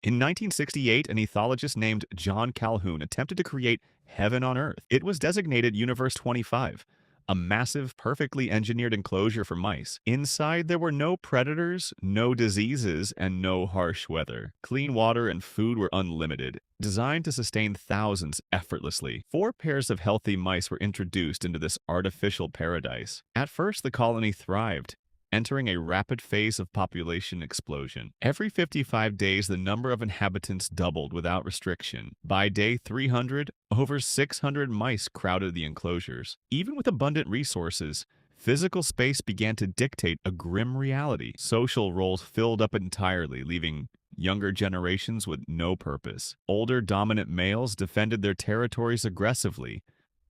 In 1968, an ethologist named John Calhoun attempted to create heaven on Earth. It was designated Universe 25, a massive, perfectly engineered enclosure for mice. Inside, there were no predators, no diseases, and no harsh weather. Clean water and food were unlimited, designed to sustain thousands effortlessly. Four pairs of healthy mice were introduced into this artificial paradise. At first, the colony thrived, entering a rapid phase of population explosion. Every 55 days, the number of inhabitants doubled without restriction. By day 300, over 600 mice crowded the enclosures. Even with abundant resources, physical space began to dictate a grim reality. Social roles filled up entirely, leaving younger generations with no purpose. Older dominant males defended their territories aggressively,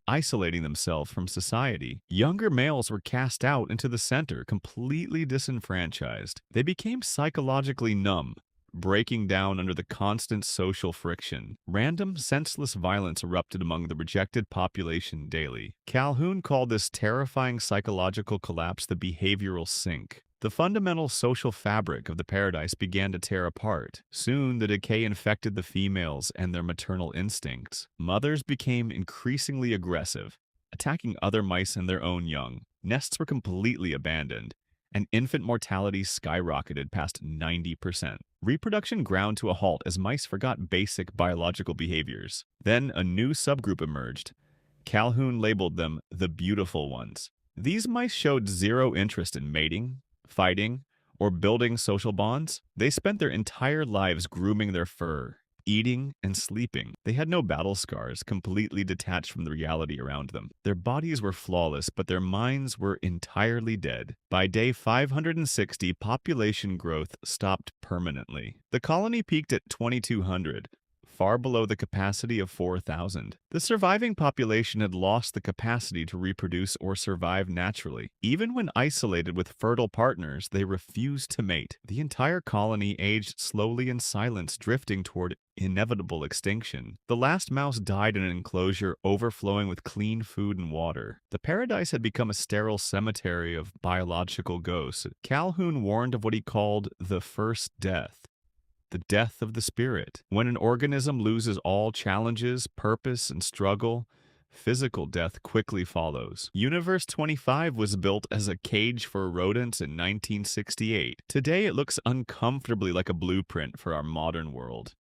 isolating themselves from society. Younger males were cast out into the center, completely disenfranchised. They became psychologically numb, breaking down under the constant social friction. Random, senseless violence erupted among the rejected population daily. Calhoun called this terrifying psychological collapse the behavioral sink. The fundamental social fabric of the paradise began to tear apart. Soon, the decay infected the females and their maternal instincts. Mothers became increasingly aggressive, attacking other mice and their own young. Nests were completely abandoned, and infant mortality skyrocketed past 90%. Reproduction ground to a halt as mice forgot basic biological behaviors. Then a new subgroup emerged. Calhoun labeled them the beautiful ones. These mice showed zero interest in mating, fighting, or building social bonds. They spent their entire lives grooming their fur, eating, and sleeping. They had no battle scars, completely detached from the reality around them. Their bodies were flawless, but their minds were entirely dead. By day 560, population growth stopped permanently. The colony peaked at 2,200, far below the capacity of 4,000. The surviving population had lost the capacity to reproduce or survive naturally. Even when isolated with fertile partners, they refused to mate. The entire colony aged slowly in silence, drifting toward inevitable extinction. The last mouse died in an enclosure overflowing with clean food and water. The paradise had become a sterile cemetery of biological ghosts. Calhoun warned of what he called the first death. The death of the spirit. When an organism loses all challenges, purpose, and struggle, physical death quickly follows. Universe 25 was built as a cage for rodents in 1968. Today, it looks uncomfortably like a blueprint for our modern world.